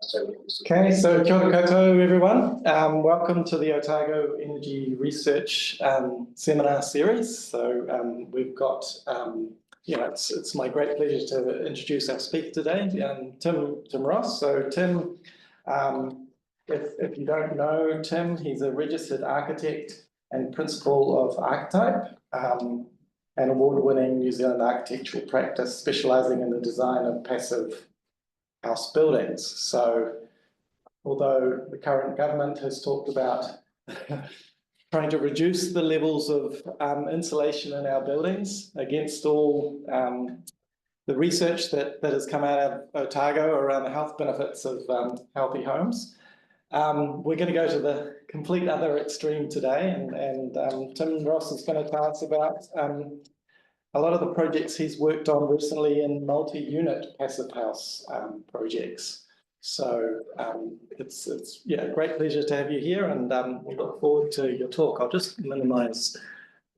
Okay, so kia ora koutou, everyone. Welcome to the Otago Energy Research Seminar Series. So we've got, it's my great pleasure to introduce our speaker today, Tim Ross. So Tim, if you don't know Tim, he's a registered architect and principal of Architype, an award-winning New Zealand architectural practice specialising in the design of passive house buildings. So although the current government has talked about trying to reduce the levels of insulation in our buildings against all the research that has come out of Otago around the health benefits of healthy homes, we're going to go to the complete other extreme today, and Tim Ross is going to tell us about a lot of the projects he's worked on recently in multi-unit passive house projects. So it's a great pleasure to have you here, and we look forward to your talk. I'll just minimize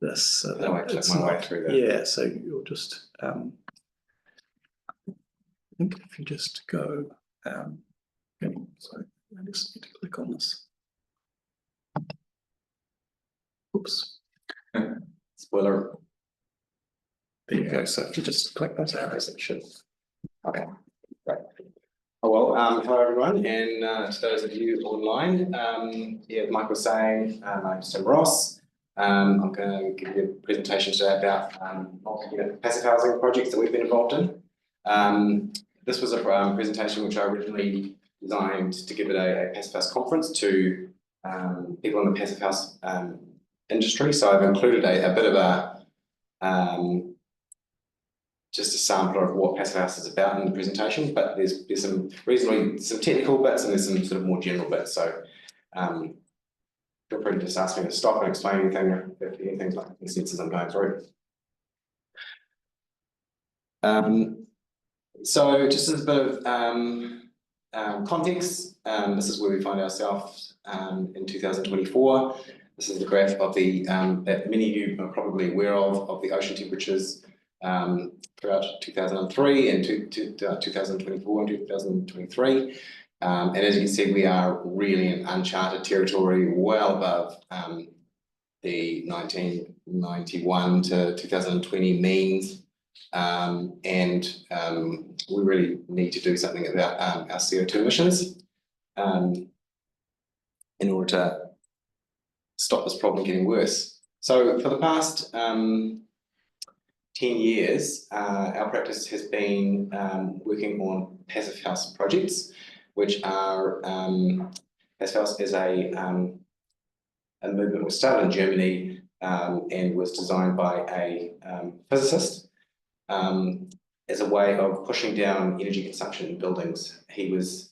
this. So that it's my way through that. Yeah, so you'll just, I think if you just go, sorry, I just need to click on this. Oops. Spoiler. There you go. So if you just click those arrows, it should. Okay, great. Oh, well, hello everyone, and to those of you online, yeah, Mike was saying, my name's Tim Ross. I'm going to give you a presentation today about multi-unit passive housing projects that we've been involved in. This was a presentation which I originally designed to give at a passive house conference to people in the passive house industry. So I've included a bit of a just a sampler of what passive house is about in the presentation, but there's some technical bits and there's some sort of more general bits. So feel free to just ask me to stop and explain anything if anything's like consensus I'm going through. So just as a bit of context, this is where we find ourselves in 2024. This is the graph of the that many of you are probably aware of the ocean temperatures throughout 2003 and 2024 and 2023. And as you can see, we are really in uncharted territory, well above the 1991 to 2020 means. And we really need to do something about our CO2 emissions in order to stop this problem getting worse. So for the past 10 years, our practice has been working on passive house projects, which are passive house is a movement that was started in Germany and was designed by a physicist as a way of pushing down energy consumption in buildings. He was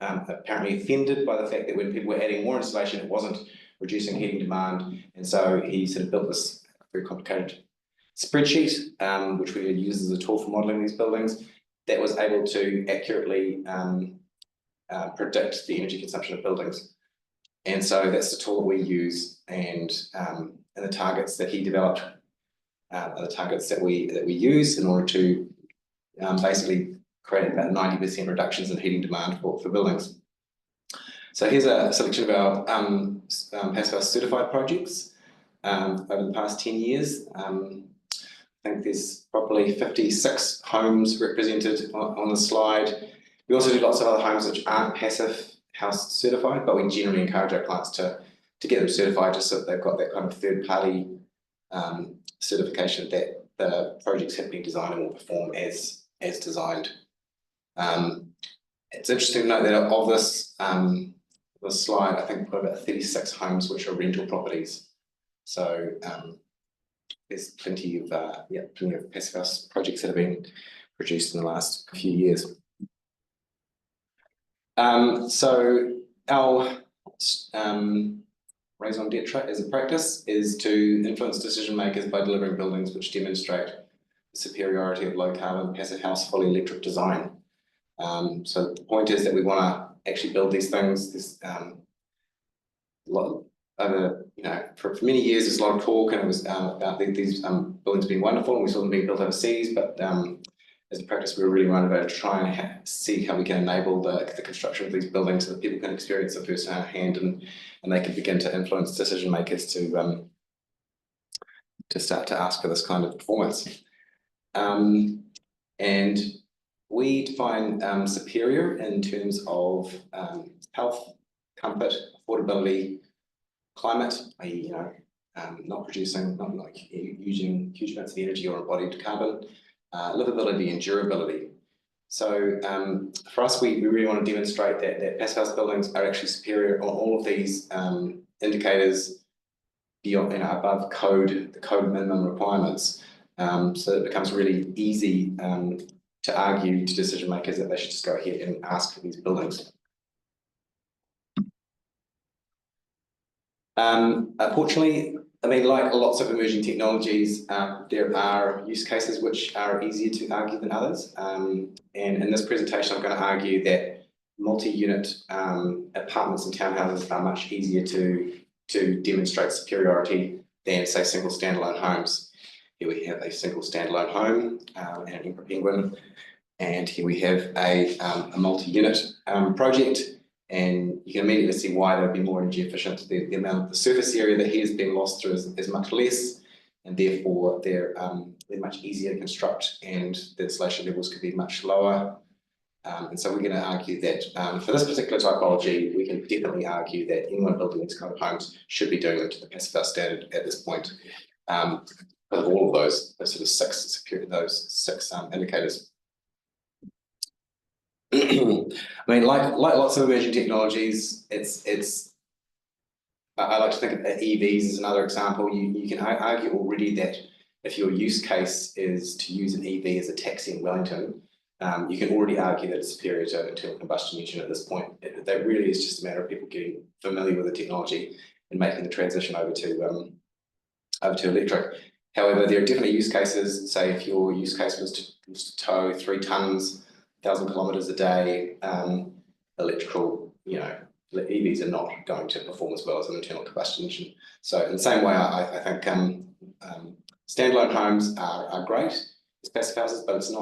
apparently offended by the fact that when people were adding more insulation, it wasn't reducing heating demand, and so he sort of built this very complicated spreadsheet, which we use as a tool for modelling these buildings, that was able to accurately predict the energy consumption of buildings. And so that's the tool that we use, and the targets that he developed are the targets that we use in order to basically create about 90% reductions in heating demand for buildings. So here's a selection of our passive house certified projects over the past 10 years. I think there's probably 56 homes represented on the slide. We also do lots of other homes which aren't passive house certified, but we generally encourage our clients to get them certified just so that they've got that kind of third-party certification that the projects have been designed and will perform as designed. It's interesting to note that of this slide, I think we've got about 36 homes which are rental properties. So there's plenty of passive house projects that have been produced in the last few years. So our raison d'etre as a practice is to influence decision makers by delivering buildings which demonstrate the superiority of low carbon passive house fully electric design. So the point is that we want to actually build these things. For many years, there's a lot of talk, and it was about these buildings being wonderful, and we saw them being built overseas. But as a practice, we're really motivated to try and see how we can enable the construction of these buildings so that people can experience it firsthand and they can begin to influence decision makers to start to ask for this kind of performance. And we define superior in terms of health, comfort, affordability, climate, i.e., not producing, not using huge amounts of energy or embodied carbon, livability and durability. So for us, we really want to demonstrate that passive house buildings are actually superior on all of these indicators beyond, above the code minimum requirements. So it becomes really easy to argue to decision makers that they should just go ahead and ask for these buildings. Fortunately, like lots of emerging technologies, there are use cases which are easier to argue than others. And in this presentation, I'm going to argue that multi-unit apartments and townhouses are much easier to demonstrate superiority than, say, single standalone homes. Here we have a single standalone home and an Emperor Penguin, and here we have a multi-unit project. And you can immediately see why they would be more energy efficient. The amount of the surface area that heat is being lost through is much less, and therefore they're much easier to construct, and the insulation levels could be much lower. And so we're going to argue that for this particular typology, we can definitely argue that anyone building these kind of homes should be doing them to the passive house standard at this point. Of all of those sort of six indicators. Like lots of emerging technologies, I like to think of EVs as another example. You can argue already that if your use case is to use an EV as a taxi in Wellington, you can already argue that it's superior to an internal combustion engine at this point. That really is just a matter of people getting familiar with the technology and making the transition over to electric. However, there are definitely use cases. Say if your use case was to tow 3 tons, 1,000 kilometers a day, electrical, EVs are not going to perform as well as an internal combustion engine. So in the same way, I think standalone homes are great as passive houses, but it's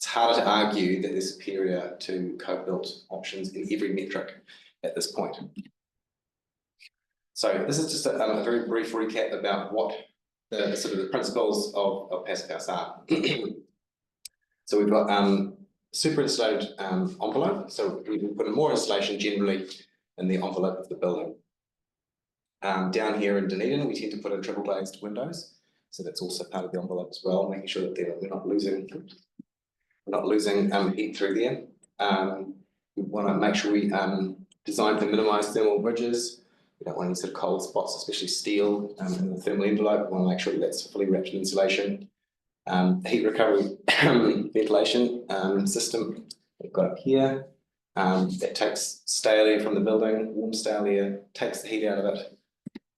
harder to argue that they're superior to co-built options in every metric at this point. So this is just a very brief recap about what the sort of the principles of passive house are. So we've got super insulated envelope. So we can put in more insulation generally in the envelope of the building. Down here in Dunedin, we tend to put in triple glazed windows. So that's also part of the envelope as well, making sure that we're not losing heat through there. We want to make sure we design to minimize thermal bridges. We don't want any sort of cold spots, especially steel in the thermal envelope. We want to make sure that that's fully wrapped in insulation. The heat recovery ventilation system we've got up here that takes stale air from the building, warm stale air, takes the heat out of it,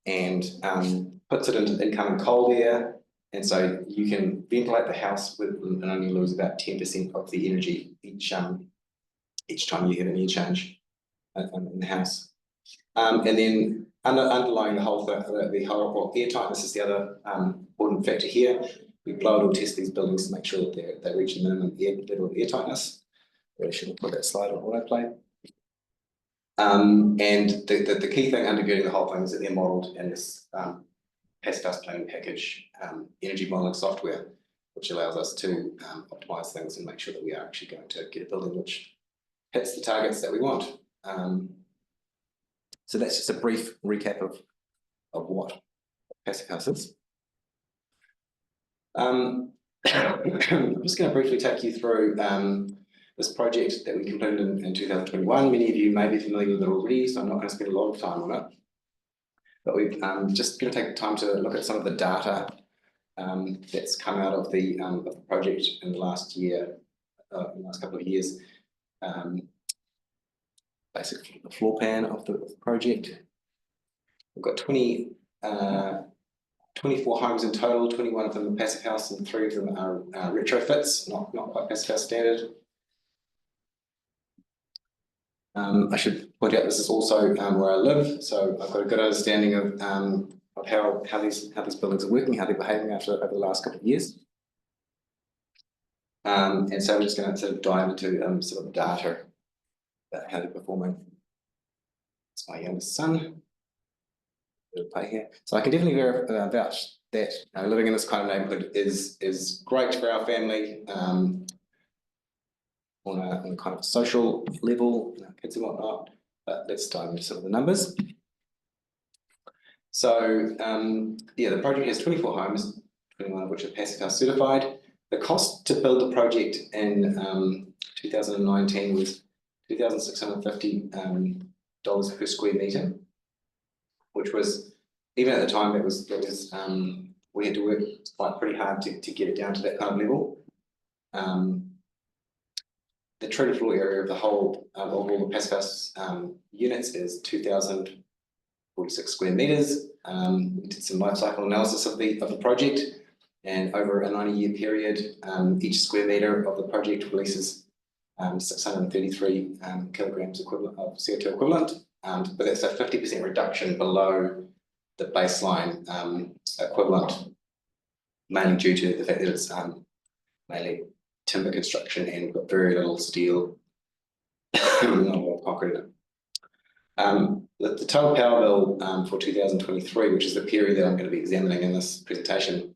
and puts it into the incoming cold air. And so you can ventilate the house and only lose about 10% of the energy each time you have an air change in the house. And then underlying the whole air tightness is the other important factor here. We blow it or test these buildings to make sure that they reach a minimum level of air tightness. Really should put that slide on autoplay. And the key thing undergirding the whole thing is that they're modelled in this passive house planning package energy modelling software, which allows us to optimize things and make sure that we are actually going to get a building which hits the targets that we want. So that's just a brief recap of what passive house is. I'm just going to briefly take you through this project that we completed in 2021. Many of you may be familiar with it already, so I'm not going to spend a lot of time on it. But we're just going to take time to look at some of the data that's come out of the project in the last couple of years. Basically, the floor plan of the project. We've got 24 homes in total, 21 of them are passive house and 3 of them are retrofits, not quite passive house standard. I should point out this is also where I live, so I've got a good understanding of how these buildings are working, how they're behaving over the last couple of years. And so I'm just going to sort of dive into some of the data about how they're performing. It's my youngest son. Play here. So I can definitely vouch that living in this kind of neighbourhood is great for our family on a kind of social level, kids and whatnot. But let's dive into some of the numbers. So yeah, the project has 24 homes, 21 of which are Passive House certified. The cost to build the project in 2019 was $2,650 per square metre, which was, even at the time, we had to work pretty hard to get it down to that kind of level. The treated floor area of the whole of all the Passive House units is 2,046 square metres. We did some life cycle analysis of the project, and over a 90-year period, each square metre of the project releases 633 kilograms equivalent of CO2 equivalent, but that's a 50% reduction below the baseline equivalent, mainly due to the fact that it's mainly timber construction and got very little steel, not a lot of concrete in it. The total power bill for 2023, which is the period that I'm going to be examining in this presentation,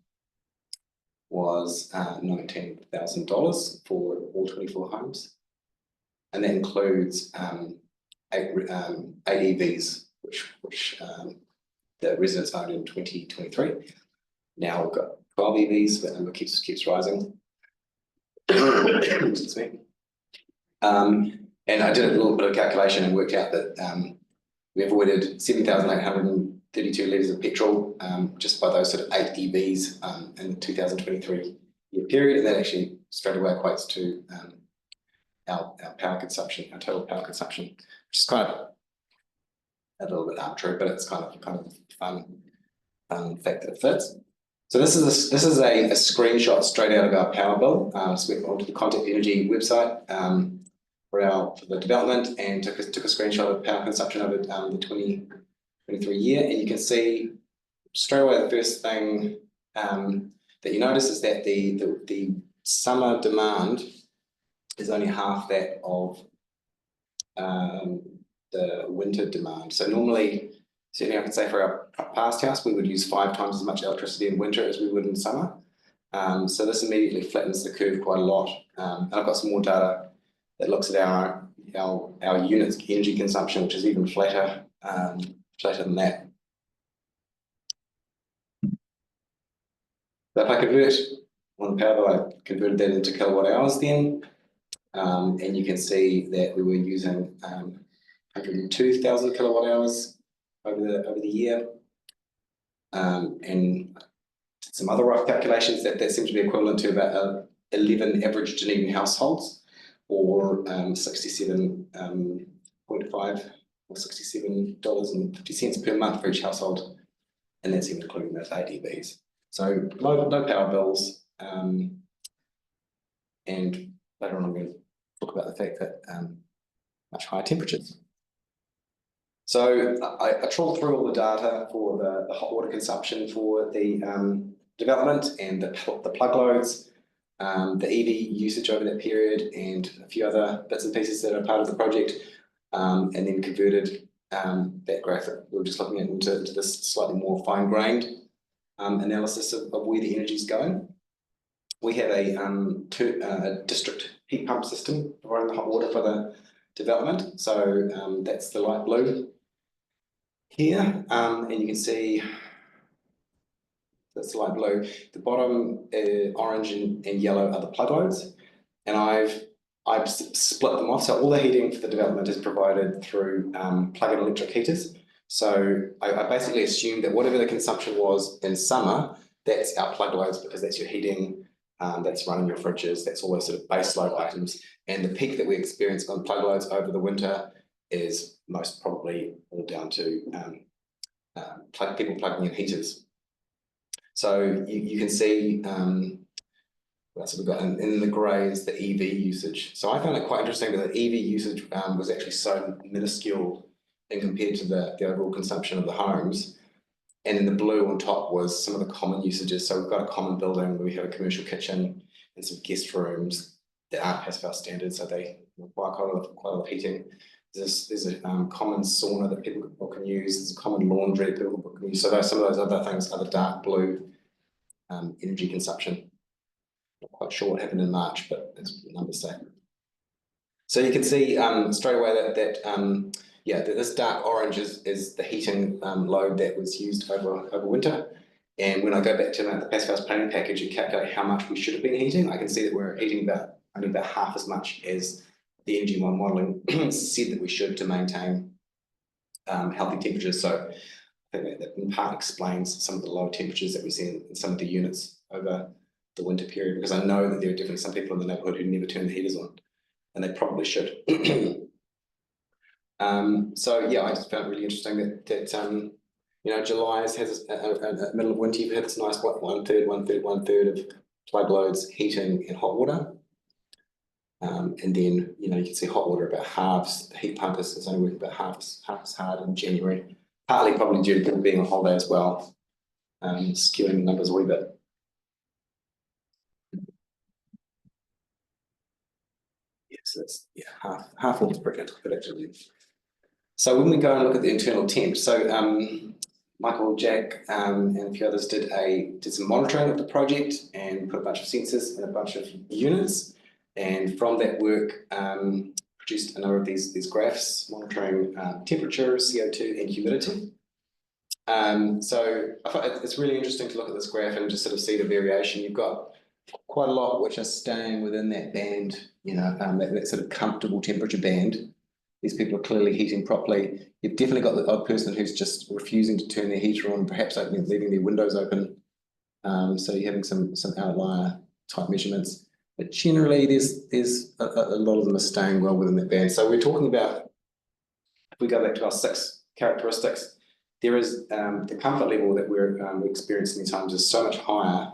was $19,000 for all 24 homes, and that includes 8 EVs, which the residents owned in 2023. Now we've got 12 EVs, but the number keeps rising. Excuse me. And I did a little bit of calculation and worked out that we avoided 7,832 litres of petrol just by those sort of 8 EVs in the 2023 year period, and that actually straight away equates to our power consumption, our total power consumption, which is kind of a little bit arbitrary, but it's kind of fun fact that it fits. So this is a screenshot straight out of our power bill. So we went onto the Contact Energy website for the development and took a screenshot of power consumption over the 2023 year, and you can see straight away the first thing that you notice is that the summer demand is only half that of the winter demand. So normally, certainly I could say for our past house, we would use 5 times as much electricity in winter as we would in summer. So this immediately flattens the curve quite a lot. And I've got some more data that looks at our units energy consumption, which is even flatter than that. So if I convert on the power bill, I converted that into kilowatt hours then, and you can see that we were using 102,000 kilowatt hours over the year, and some other rough calculations that seem to be equivalent to about 11 average Dunedin households, or 67.5 or $67.50 per month for each household, and that's even including those 8 EVs. So low power bills, and later on I'm going to talk about the fact that much higher temperatures. So I trawled through all the data for the hot water consumption for the development and the plug loads, the EV usage over that period, and a few other bits and pieces that are part of the project, and then converted that graphic we were just looking at into this slightly more fine-grained analysis of where the energy is going. We have a district heat pump system providing the hot water for the development. So that's the light blue here, and you can see that's the light blue. The bottom orange and yellow are the plug loads, and I've split them off. So all the heating for the development is provided through plug-in electric heaters. So I basically assumed that whatever the consumption was in summer, that's our plug loads, because that's your heating, that's running your fridges, that's all those sort of base load items. And the peak that we experience on plug loads over the winter is most probably all down to people plugging in heaters. So you can see what else have we got? In the grey is the EV usage. So I found it quite interesting that the EV usage was actually so minuscule in compared to the overall consumption of the homes. And in the blue on top was some of the common usages. So we've got a common building where we have a commercial kitchen and some guest rooms that aren't passive house standard, so they require quite a lot of heating. There's a common sauna that people can use. There's a common laundry that people can use. So some of those other things are the dark blue energy consumption. Not quite sure what happened in March, but that's what the numbers say. So you can see straight away that this dark orange is the heating load that was used over winter. And when I go back to the passive house planning package and calculate how much we should have been heating, I can see that we're heating only about half as much as the Energy One modelling said that we should to maintain healthy temperatures. So I think that in part explains some of the lower temperatures that we see in some of the units over the winter period, because I know that there are definitely some people in the neighbourhood who never turn the heaters on, and they probably should. So yeah, I just found it really interesting that July has a middle of winter, you've had this nice one third of plug loads, heating and hot water. And then, you can see hot water about halves. The heat pump is only working about half as hard in January, partly probably due to people being on holiday as well, skewing the numbers a wee bit. Yeah, so that's half of the predictably. So when we go and look at the internal temp, so Michael, Jack, and a few others did some monitoring of the project and put a bunch of sensors in a bunch of units. And from that work, produced a number of these graphs monitoring temperature, CO2, and humidity. So I thought it's really interesting to look at this graph and just sort of see the variation. You've got quite a lot which are staying within that band, that sort of comfortable temperature band. These people are clearly heating properly. You've definitely got the odd person who's just refusing to turn their heater on, perhaps leaving their windows open. So you're having some outlier type measurements. But generally, there's a lot of them are staying well within that band. So we're talking about, if we go back to our 6 characteristics, there is the comfort level that we're experiencing these homes is so much higher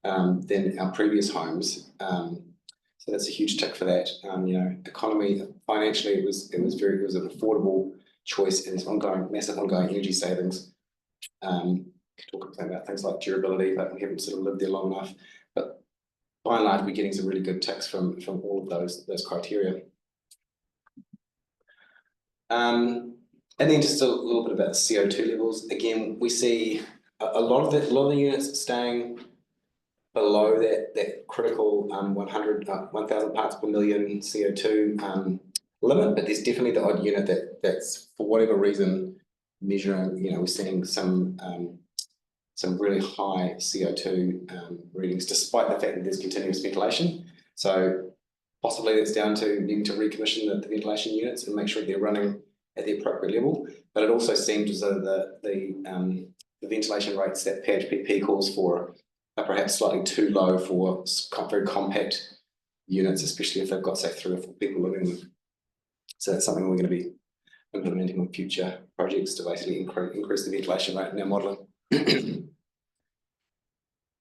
than our previous homes. So that's a huge tick for that. Economy, financially, it was an affordable choice, and it's massive ongoing energy savings. Could talk about things like durability, but we haven't sort of lived there long enough. But by and large, we're getting some really good ticks from all of those criteria. And then just a little bit about the CO2 levels. Again, we see a lot of the units staying below that critical 1,000 parts per million CO2 limit, but there's definitely the odd unit that's for whatever reason measuring. We're seeing some really high CO2 readings, despite the fact that there's continuous ventilation. So possibly that's down to needing to recommission the ventilation units and make sure they're running at the appropriate level. But it also seems as though the ventilation rates that PHPP calls for are perhaps slightly too low for very compact units, especially if they've got, say, 3 or 4 people living in them. So that's something we're going to be implementing on future projects to basically increase the ventilation rate in our modelling.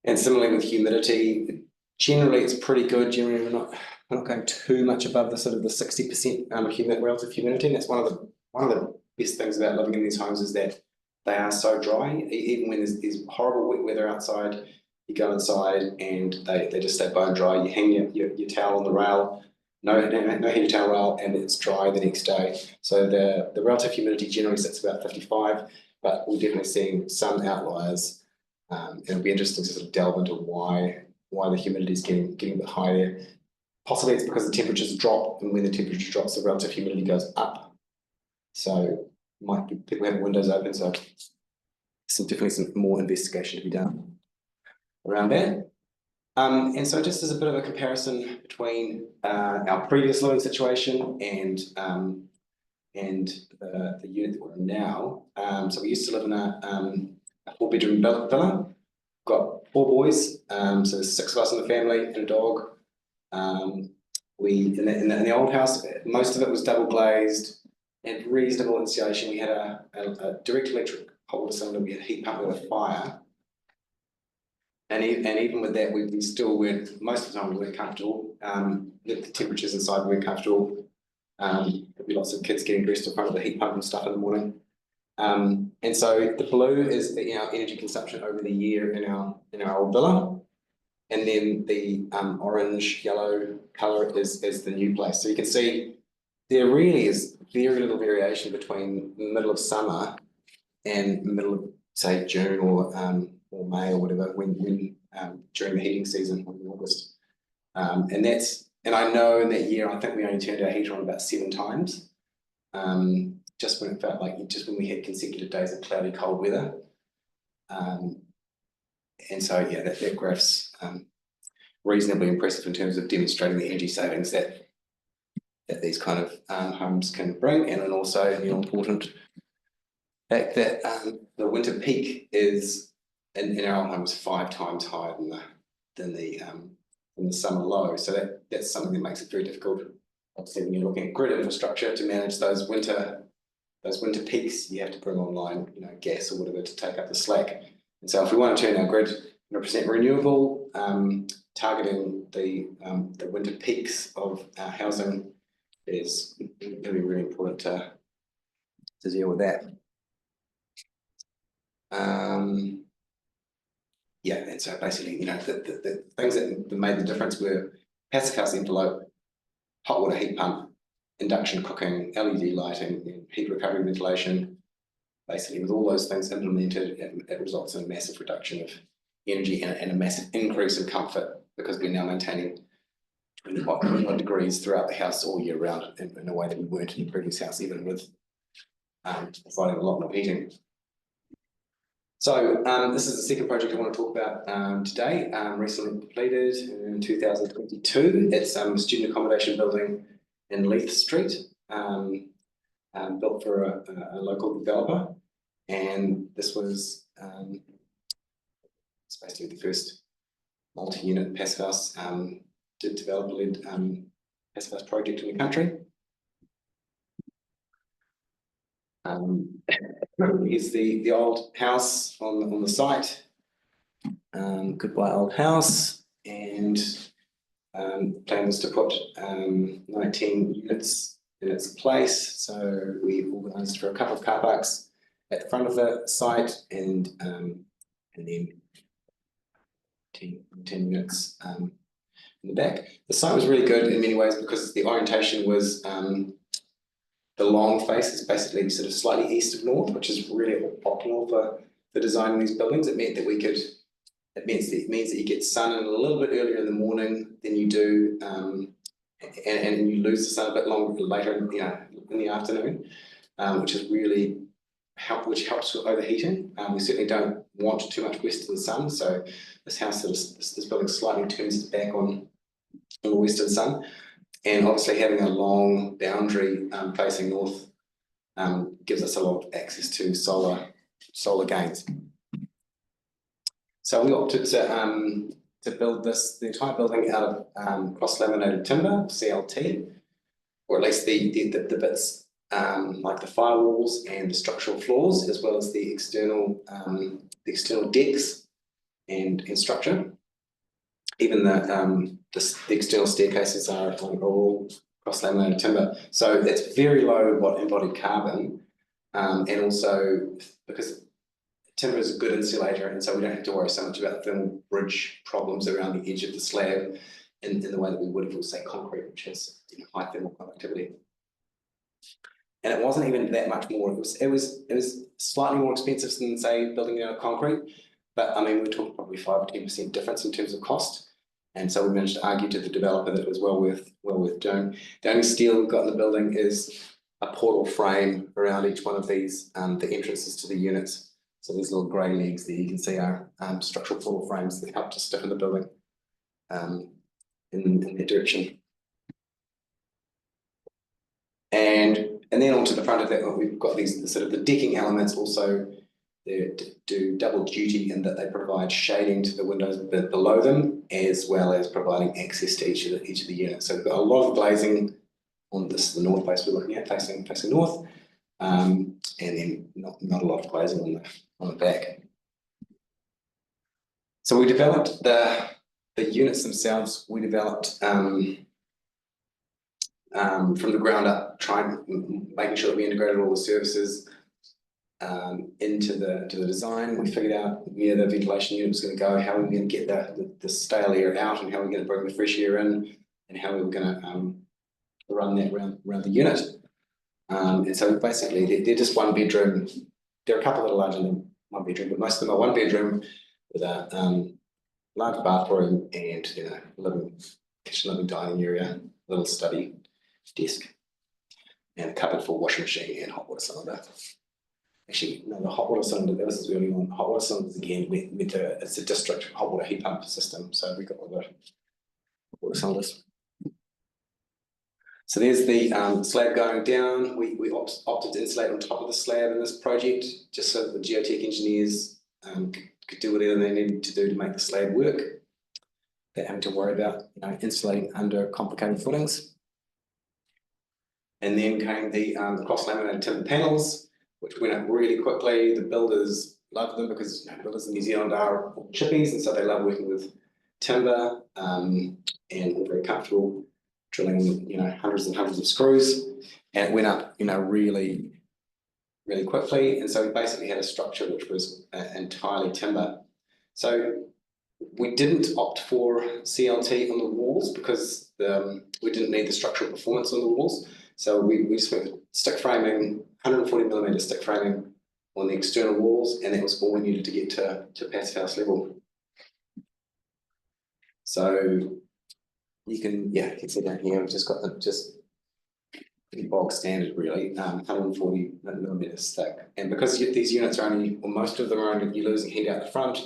And similarly with humidity, generally it's pretty good. Generally we're not going too much above the sort of the 60% relative humidity. And that's one of the best things about living in these homes is that they are so dry. Even when there's horrible wet weather outside, you go inside and they just stay bone dry. You hang your towel on the rail, no heated towel rail, and it's dry the next day. So the relative humidity generally sits about 55, but we're definitely seeing some outliers. And it'll be interesting to sort of delve into why the humidity is getting a bit higher. Possibly it's because the temperatures drop, and when the temperature drops, the relative humidity goes up. So might be people having windows open. So definitely some more investigation to be done around that. And so just as a bit of a comparison between our previous living situation and the unit that we're in now. So we used to live in a 4-bedroom villa. Got 4 boys, so there's 6 of us in the family and a dog. In the old house, most of it was double glazed and reasonable insulation. We had a direct electric hot water cylinder. We had a heat pump with a fire. And even with that, we still weren't, most of the time we weren't comfortable. The temperatures inside weren't comfortable. There'd be lots of kids getting dressed in front of the heat pump and stuff in the morning. And so the blue is our energy consumption over the year in our old villa. and then the orange yellow colour is the new place. So you can see there really is very little variation between the middle of summer and middle of, say, June or May or whatever, when during the heating season in August. And I know in that year I think we only turned our heater on about 7 times. Just when it felt like, just when we had consecutive days of cloudy, cold weather. And so, yeah, that graph's reasonably impressive in terms of demonstrating the energy savings that these kind of homes can bring, and then also the important fact that the winter peak is in our homes 5 times higher than the summer low. So that's something that makes it very difficult. Obviously, when you're looking at grid infrastructure to manage those winter peaks, you have to bring online, gas or whatever to take up the slack. And so if we want to turn our grid 100% renewable, targeting the winter peaks of our housing is going to be really important to deal with that. Yeah, and so basically, the things that made the difference were passive house envelope, hot water heat pump, induction cooking, LED lighting, heat recovery ventilation. Basically, with all those things implemented, it results in a massive reduction of energy and a massive increase in comfort, because we're now maintaining 21 degrees throughout the house all year round in a way that we weren't in the previous house, even with providing a lot more heating. So this is the second project I want to talk about today, recently completed in 2022. It's a student accommodation building in Leith Street, built for a local developer. And this was it's basically the first multi-unit passive house developer-led passive house project in the country. Here's the old house on the site. Goodbye old house, and the plan was to put 19 units in its place. So we organised for a couple of car parks at the front of the site, and then 10 units in the back. The site was really good in many ways because the orientation was the long face is basically sort of slightly east of north, which is really optimal for designing these buildings. It meant that it means that you get sun in a little bit earlier in the morning than you do, and you lose the sun a bit later in the afternoon, which is really which helps with overheating. We certainly don't want too much western sun, so this building slightly turns its back on the western sun. And obviously having a long boundary facing north gives us a lot of access to solar gains. So we opted to build the entire building out of cross-laminated timber, CLT, or at least the bits like the firewalls and the structural floors, as well as the external decks and structure. Even the external staircases are all cross-laminated timber. So that's very low embodied carbon, and also because timber is a good insulator, and so we don't have to worry so much about thermal bridge problems around the edge of the slab in the way that we would if it was, say, concrete, which has high thermal conductivity. And it wasn't even that much more. It was slightly more expensive than, say, building out of concrete, but I mean we're talking probably 5 or 10% difference in terms of cost. And so we managed to argue to the developer that it was well worth doing. The only steel we've got in the building is a portal frame around each one of these, the entrances to the units. So these little grey legs that you can see are structural portal frames that help to stiffen the building in that direction. And then onto the front of that, we've got these sort of the decking elements also. They do double duty in that they provide shading to the windows below them, as well as providing access to each of the units. So we've got a lot of glazing on this, the north face we're looking at, facing north, and then not a lot of glazing on the back. So we developed the units themselves. We developed from the ground up, making sure that we integrated all the services. into the design. We figured out where the ventilation unit was going to go, how we were going to get the stale air out, and how we were going to bring the fresh air in, and how we were going to run that around the unit. And so basically, they're just one bedroom. There are a couple that are larger than one bedroom, but most of them are one bedroom with a large bathroom and kitchen, living, dining area, little study, desk, and a cupboard for washing machine and hot water cylinder. Actually, no, the hot water cylinder, this is the only one. Hot water cylinders again, it's a district hot water heat pump system, so we've got all the hot water cylinders. So there's the slab going down. We opted to insulate on top of the slab in this project, just so that the geotech engineers could do whatever they needed to do to make the slab work. They're having to worry about insulating under complicated footings. And then came the cross-laminated timber panels, which went up really quickly. The builders loved them because builders in New Zealand are chippies, and so they love working with timber and are very comfortable drilling hundreds and hundreds of screws. And it went up really, really quickly. And so we basically had a structure which was entirely timber. So we didn't opt for CLT on the walls because we didn't need the structural performance on the walls. So we just went with stick framing, 140mm stick framing on the external walls, and that was all we needed to get to passive house level. So you can see down here, we've just got the pretty bog standard really, 140mm stick. And because these units are only, or most of them are only, you're losing heat out the front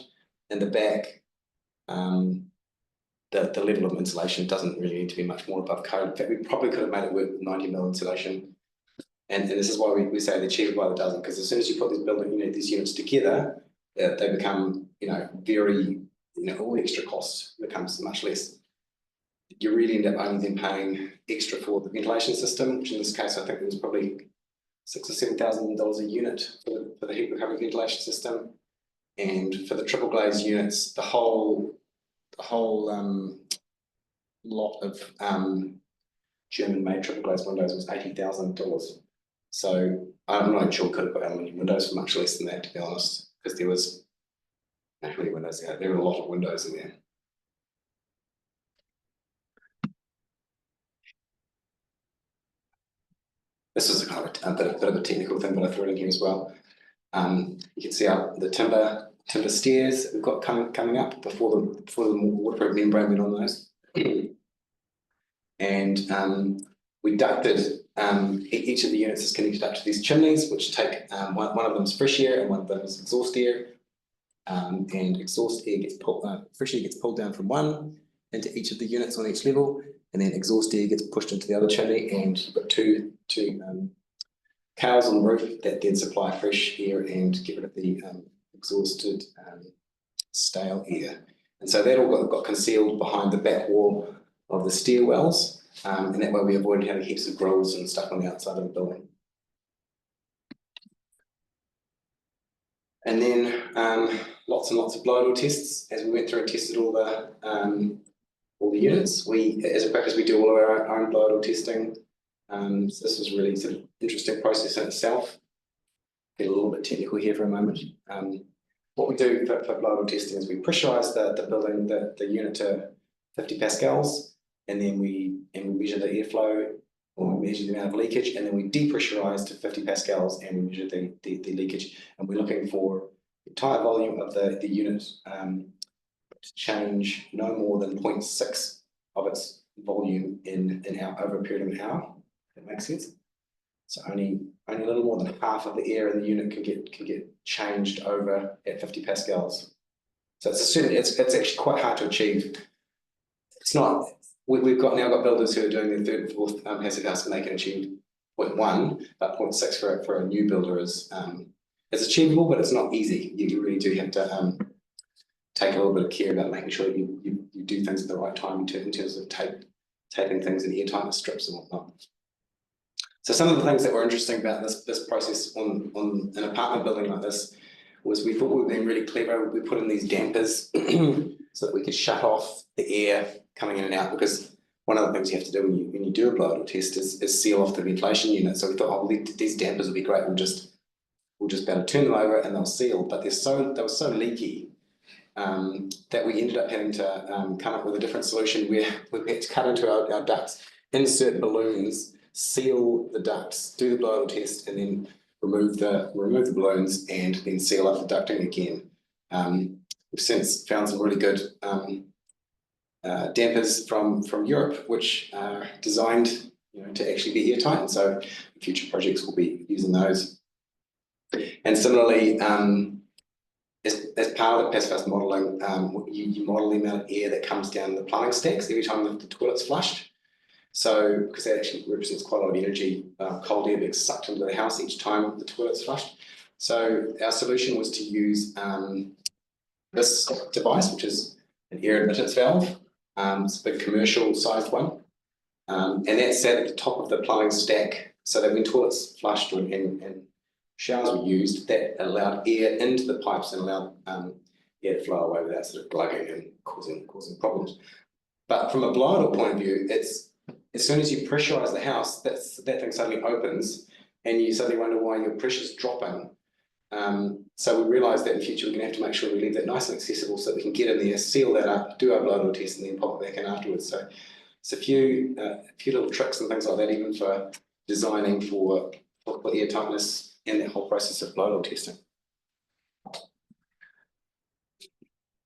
and the back, the level of insulation doesn't really need to be much more above code. In fact, we probably could have made it work with 90mm insulation. And this is why we say they're cheaper by the dozen, because as soon as you put these units together, they become, very, all the extra cost becomes much less. You really end up only then paying extra for the ventilation system, which in this case, I think it was probably $6,000 or $7,000 a unit for the heat recovery ventilation system. And for the triple glazed units, the whole lot of German-made triple glazed windows was $80,000. So I'm not sure we could have put aluminium windows for much less than that, to be honest, because there was how many windows there? There were a lot of windows in there. This is a kind of a bit of a technical thing, but I threw it in here as well. You can see the timber stairs we've got coming up before the waterproof membrane went on those. And we ducted, each of the units is connected up to these chimneys, which take, one of them is fresh air and one of them is exhaust air. And exhaust air gets fresh air gets pulled down from one into each of the units on each level, and then exhaust air gets pushed into the other chimney, and you've got two cowls on the roof that then supply fresh air and get rid of the exhausted stale air. And so that all got concealed behind the back wall of the stairwells, and that way we avoided having heaps of grills and stuff on the outside of the building. And then lots and lots of blow door tests as we went through and tested all the units. As a practice, we do all of our own blow door testing. So this was really sort of interesting process in itself. Get a little bit technical here for a moment. What we do for blow door testing is we pressurize the building, the unit to 50 pascals, and then we measure the airflow, or we measure the amount of leakage, and then we depressurize to 50 pascals and we measure the leakage. And we're looking for the entire volume of the unit to change no more than 0.6 of its volume over a period of an hour. If that makes sense. So only a little more than half of the air in the unit can get changed over at 50 pascals. So it's actually quite hard to achieve. It's not. We've now got builders who are doing their third and fourth passive house, and they can achieve 0.1, but 0.6 for a new builder is achievable, but it's not easy. You really do have to take a little bit of care about making sure you do things at the right time in terms of taping things in airtight strips and whatnot. So some of the things that were interesting about this process on an apartment building like this was we thought we were being really clever. We put in these dampers so that we could shut off the air coming in and out, because one of the things you have to do when you do a blow door test is seal off the ventilation unit. So we thought, oh, well, these dampers would be great. We'll just we'll just be able to turn them over and they'll seal. But they were so leaky that we ended up having to come up with a different solution where we had to cut into our ducts, insert balloons, seal the ducts, do the blow-out test, and then remove the balloons and then seal up the ducting again. We've since found some really good dampers from Europe, which are designed, to actually be airtight, and so future projects will be using those. And similarly, as part of the passive house modelling, you model the amount of air that comes down the plumbing stacks every time the toilet's flushed. So, because that actually represents quite a lot of energy, cold air being sucked into the house each time the toilet's flushed. So our solution was to use this device, which is an air admittance valve. It's a big commercial sized one. And that sat at the top of the plumbing stack, so that when toilets flushed and showers were used, that allowed air into the pipes and allowed air to flow away without sort of glugging and causing problems. But from a blow-out point of view, it's as soon as you pressurize the house, that thing suddenly opens, and you suddenly wonder why your pressure's dropping. So we realised that in future we're going to have to make sure we leave that nice and accessible so that we can get in there, seal that up, do our blow-out test, and then pop it back in afterwards. So it's a few little tricks and things like that, even for designing for air tightness and that whole process of blow-out testing.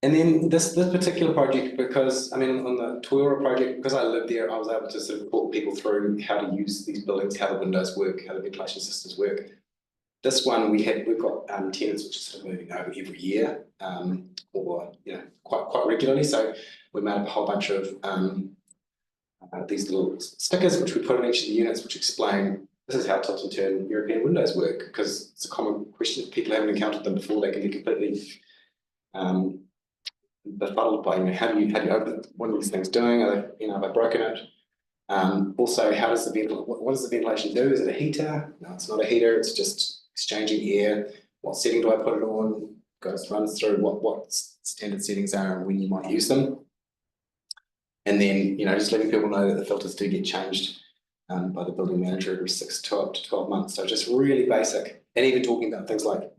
And then this particular project, because on the Toyora project, because I lived there, I was able to sort of walk people through how to use these buildings, how the windows work, how the ventilation systems work. This one we've got tenants which are sort of moving over every year, or quite regularly. So we made up a whole bunch of these little stickers which we put in each of the units, which explain this is how tilt and turn European windows work, because it's a common question. If people haven't encountered them before, they can be completely befuddled by how do you open it? What are these things doing? Are they, have they broken it? Also, what does the ventilation do? Is it a heater? No, it's not a heater. It's just exchanging air. What setting do I put it on? Runs through what standard settings are and when you might use them. And then, just letting people know that the filters do get changed by the building manager every 6 to 12 months. So just really basic. And even talking about things like,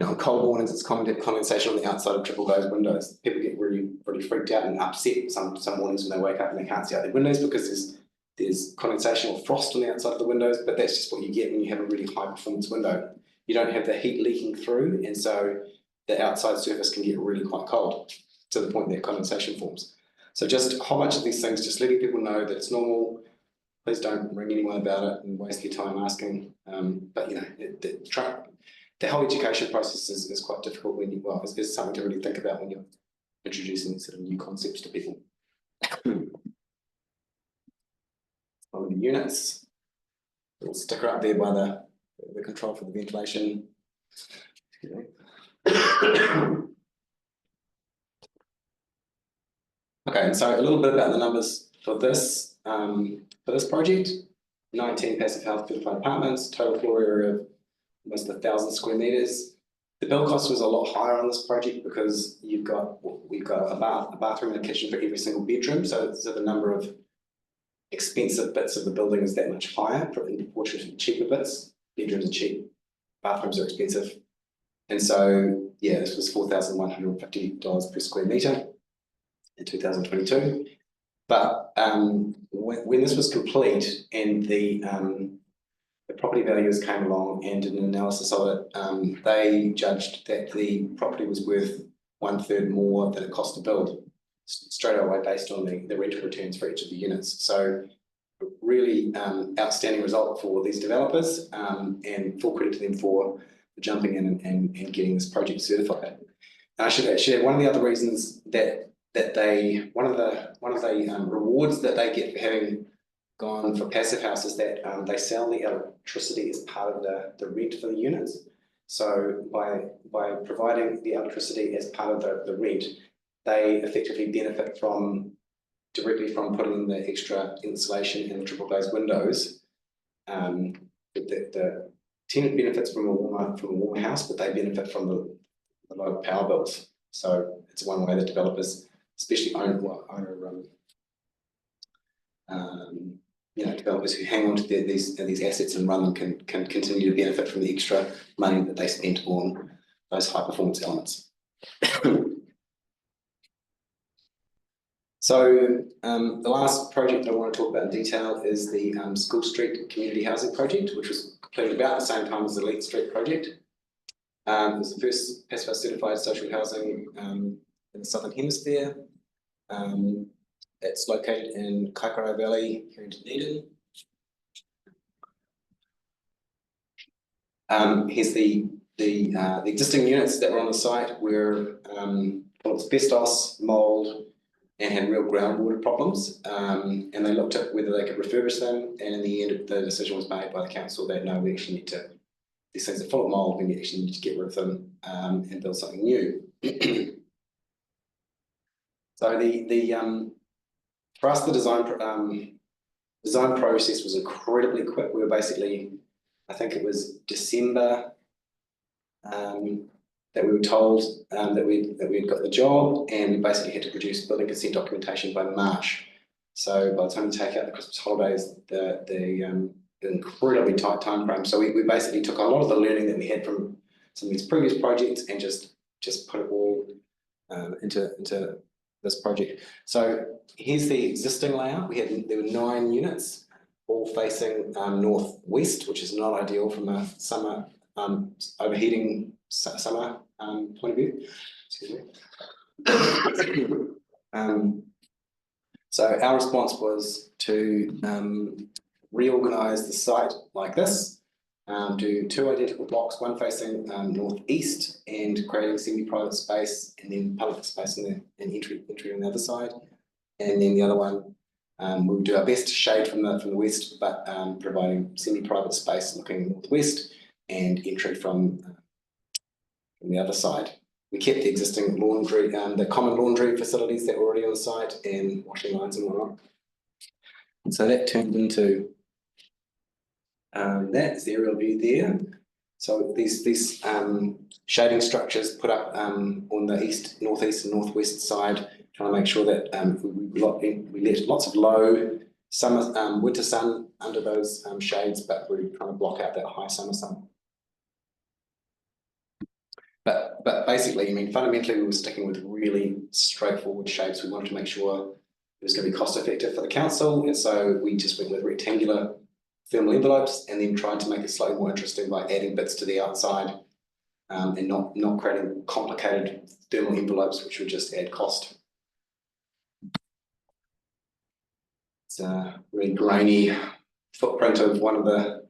on cold mornings, it's condensation on the outside of triple glazed windows. People get really freaked out and upset some mornings when they wake up and they can't see out their windows because there's condensation or frost on the outside of the windows, but that's just what you get when you have a really high performance window. You don't have the heat leaking through, and so the outside surface can get really quite cold to the point that condensation forms. So just a whole bunch of these things, just letting people know that it's normal. Please don't ring anyone about it and waste your time asking. But the whole education process is quite difficult when it's something to really think about when you're introducing sort of new concepts to people. One of the units, little sticker up there by the control for the ventilation. Okay, and so a little bit about the numbers for this project. 19 passive house beautified apartments, total floor area of almost 1,000 square meters. The build cost was a lot higher on this project because we've got a bathroom and a kitchen for every single bedroom, so the number of expensive bits of the building is that much higher in proportion to the cheaper bits. Bedrooms are cheap, bathrooms are expensive, and so this was $4,150 per square meter in 2022. But when this was complete and the property valuers came along and did an analysis of it, they judged that the property was worth 1/3 more than it cost to build, straight away based on the rental returns for each of the units. So really outstanding result for these developers, and full credit to them for jumping in and getting this project certified. And I should share one of the other reasons one of the rewards that they get for having gone for passive house is that they sell the electricity as part of the rent for the units. So by providing the electricity as part of the rent, they effectively benefit directly from putting in the extra insulation in the triple glazed windows. The tenant benefits from a warmer house, but they benefit from the low power bills. So it's one way that developers, especially owner developers who hang on to these assets and run them can continue to benefit from the extra money that they spent on those high performance elements. So the last project I want to talk about in detail is the School Street Community Housing Project, which was completed about the same time as the Leith Street project. It was the first Passive House certified social housing in the Southern Hemisphere. It's located in Kaikorai Valley here in Dunedin. Here's the existing units that were on the site were asbestos, mould, and had real groundwater problems. And they looked at whether they could refurbish them. And in the end, the decision was made by the council that no, we actually need to, these things are full of mould, we actually need to get rid of them and build something new. So for us, the design process was incredibly quick. We were basically, I think it was December that we were told that we'd got the job, and we basically had to produce building consent documentation by March. So by the time you take out the Christmas holidays, the incredibly tight time frame. So we basically took a lot of the learning that we had from some of these previous projects and just put it all into this project. So here's the existing layout. There were 9 units, all facing northwest, which is not ideal from a summer overheating summer point of view. Excuse me. So our response was to reorganize the site like this. Do 2 identical blocks, one facing northeast and creating semi-private space, and then public space and entry on the other side. And then the other one, we'll do our best to shade from the west, but providing semi-private space looking northwest and entry from the other side. We kept the existing laundry, the common laundry facilities that were already on the site, and washing lines and whatnot. And so that turned into that's the aerial view there. So these shading structures put up on the east, northeast, and northwest side, trying to make sure that we let lots of low summer, winter sun under those shades, but we're trying to block out that high summer sun. But basically, I mean, fundamentally, we were sticking with really straightforward shapes. We wanted to make sure it was going to be cost effective for the council, and so we just went with rectangular thermal envelopes, and then tried to make it slightly more interesting by adding bits to the outside, and not creating complicated thermal envelopes, which would just add cost. It's a really grainy footprint of one of the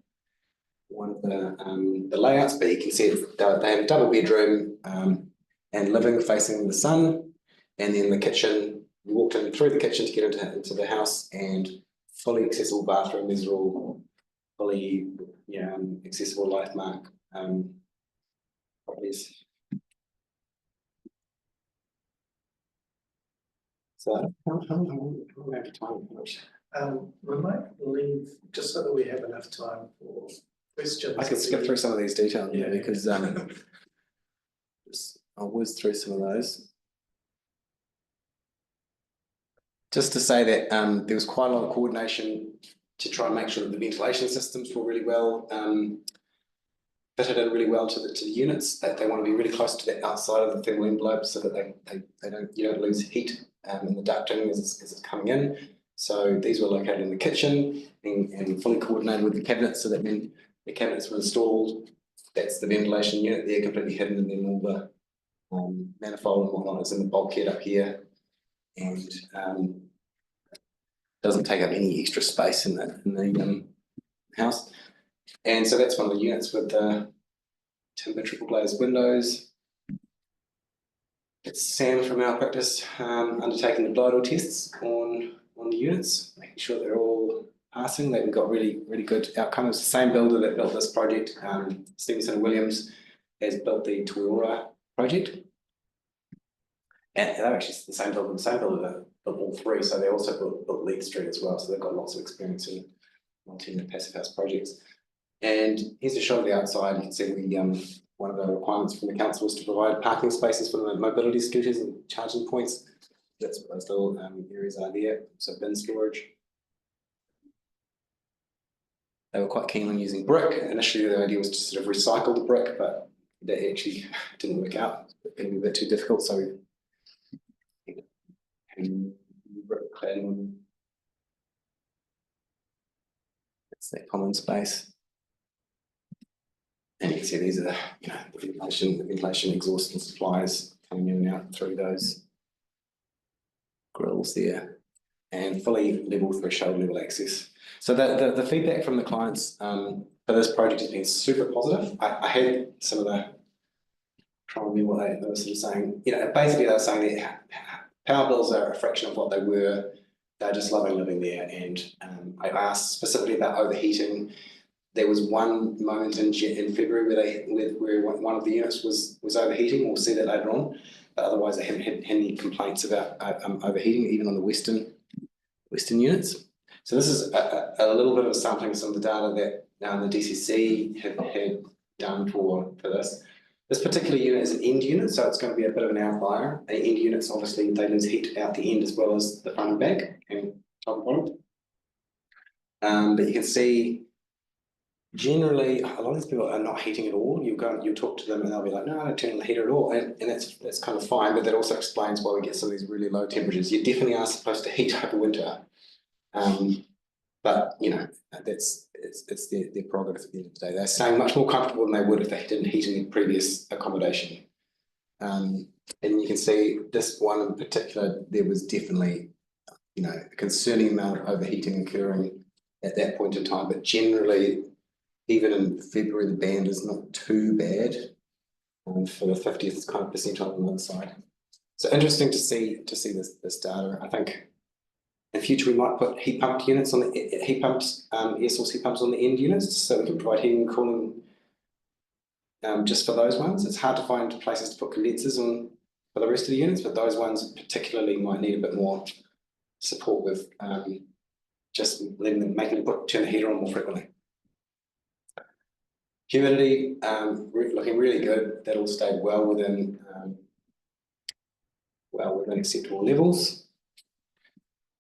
layouts, but you can see they have a double bedroom and living facing the sun, and then the kitchen. We walked in through the kitchen to get into the house, and fully accessible bathroom. These are all fully accessible LifeMark properties. So how we have time? We might leave just so that we have enough time for questions. I can skip through some of these details, yeah, because I'll whiz through some of those. Just to say that there was quite a lot of coordination to try and make sure that the ventilation systems were really well fitted in really well to the units. That they want to be really close to the outside of the thermal envelope, so that you don't lose heat in the ducting as it's coming in. So these were located in the kitchen and fully coordinated with the cabinets, so that when the cabinets were installed, that's the ventilation unit there completely hidden, and then all the manifold and whatnot is in the bulkhead up here, and doesn't take up any extra space in the house. And so that's one of the units with the timber triple glazed windows. It's Sam from our practice undertaking the blow tests on the units, making sure they're all passing. They've got really good outcome. It's the same builder that built this project. Stevenson and Williams has built the Toyora project. And they're actually the same builder that built all 3. So they also built Leith Street as well. So they've got lots of experience in multi-unit passive house projects. And here's a shot of the outside. You can see one of the requirements from the council was to provide parking spaces for the mobility scooters and charging points. That's what those little areas are there. So bin storage. They were quite keen on using brick. Initially, the idea was to sort of recycle the brick, but that actually didn't work out. It became a bit too difficult, so brick cladding. That's that common space. And you can see these are the ventilation exhaust and supplies coming in and out through those grills there, and fully level threshold level access. So the feedback from the clients for this project has been super positive. I had some of the, trying to remember what they were sort of saying. Basically they were saying that power bills are a fraction of what they were. They're just loving living there. And I asked specifically about overheating. There was one moment in February where one of the units was overheating. We'll see that later on. But otherwise, they haven't had any complaints about overheating, even on the Western units. So this is a little bit of a sampling of some of the data that the DCC had done for this. This particular unit is an end unit, so it's going to be a bit of an outlier. The end units, obviously, they lose heat out the end as well as the front and back and top and bottom. But you can see, generally, a lot of these people are not heating at all. You talk to them and they'll be like, no, I don't turn on the heater at all. And that's kind of fine, but that also explains why we get some of these really low temperatures. You definitely are supposed to heat over winter. But it's their prerogative at the end of the day. They're staying much more comfortable than they would if they didn't heat in their previous accommodation. And you can see this one in particular, there was definitely a concerning amount of overheating occurring at that point in time. But generally, even in February, the band is not too bad for the 50th kind of percentile on the other side. So interesting to see this data. I think in future we might put heat pumped units on the air source heat pumps on the end units, so we can provide heating and cooling just for those ones. It's hard to find places to put condensers on for the rest of the units, but those ones particularly might need a bit more support with just making them turn the heater on more frequently. Humidity looking really good. That all stayed well within acceptable levels.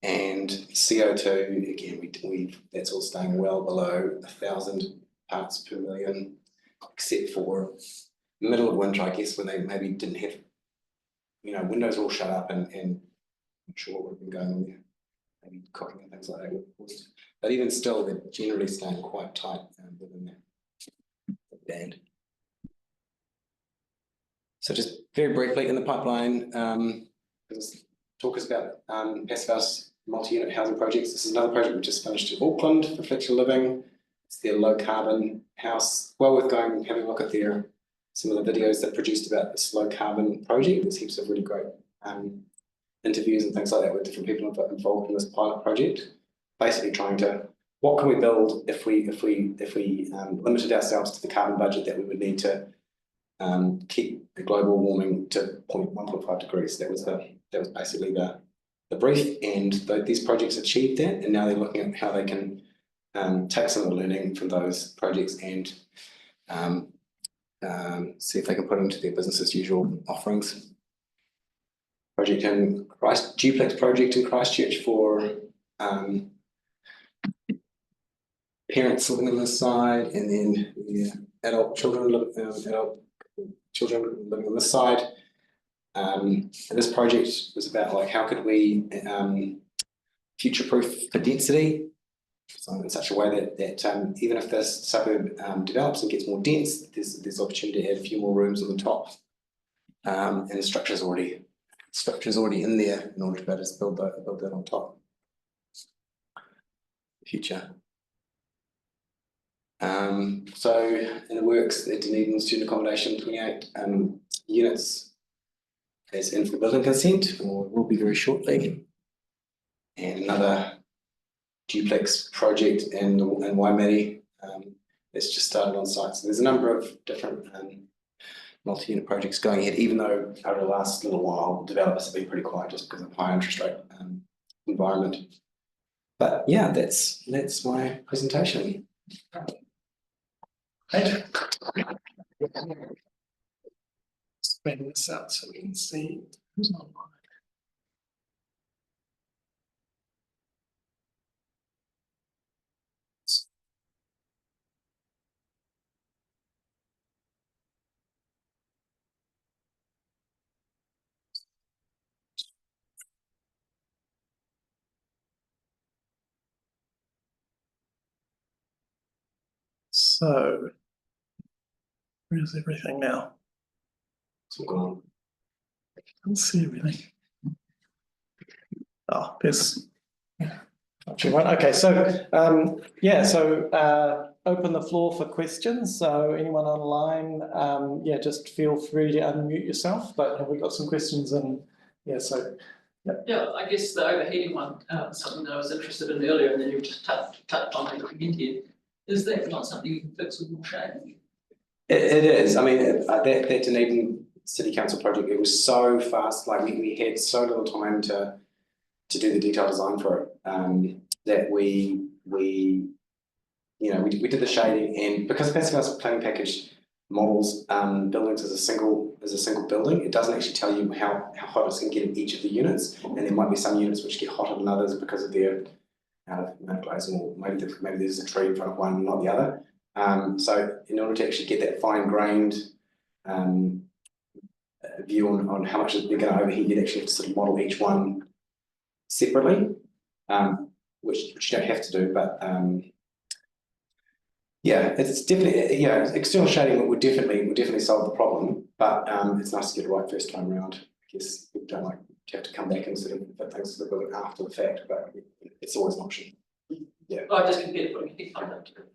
And CO2 again, that's all staying well below 1,000 parts per million, except for middle of winter, I guess, when they maybe didn't have, windows all shut up and I'm not sure what would have been going on there. Maybe cooking and things like that. But even still, they're generally staying quite tight within that band. So just very briefly in the pipeline, talk us about Passive House multi-unit housing projects. This is another project we just finished in Auckland for Fletcher Living. It's their low carbon house. Well worth going and having a look at some of the videos that produced about this low carbon project. There's heaps of really great interviews and things like that with different people involved in this pilot project. Basically trying to, what can we build if we limited ourselves to the carbon budget that we would need to keep the global warming to 1.5 degrees. That was basically the brief, and these projects achieved that, and now they're looking at how they can take some of the learning from those projects and see if they can put it into their business as usual offerings. Duplex project in Christchurch for parents living on this side, and then adult children living on this side. And this project was about how could we future-proof for density, so in such a way that even if this suburb develops and gets more dense, there's opportunity to add a few more rooms on the top, and the structure's already in there in order to be able to build that on top. Future. So in the works at Dunedin student accommodation, 28 units as in for building consent, or will be very shortly, and another duplex project in Waimate that's just started on site. So there's a number of different multi-unit projects going ahead, even though over the last little while developers have been pretty quiet just because of high interest rate environment. But yeah, that's my presentation. Right. Spreading this out so we can see who's online. So, where's everything now? It's all gone. I can't see everything. Oh, there's. Okay, so yeah, so open the floor for questions. So anyone online, yeah, just feel free to unmute yourself. But have we got some questions? And yeah, so yeah, I guess the overheating one, something that I was interested in earlier, and then you just touched on it again here. Is that not something you can fix with more shading? It is. I mean, that Dunedin City Council project, it was so fast. Like we had so little time to do the detailed design for it. That we did the shading, and because Passive House planning package models buildings as a single building, it doesn't actually tell you how hot it's going to get in each of the units, and there might be some units which get hotter than others because of their glazing, or maybe there's a tree in front of one, not the other. So in order to actually get that fine-grained view on how much they're going to overheat, you'd actually have to sort of model each one separately, which you don't have to do, but yeah, it's definitely, external shading would definitely solve the problem, but it's nice to get it right first time around. I guess people don't like to have to come back and sort of fit things to the building after the fact, but it's always an option. Yeah. I just compared putting a heat pump into it.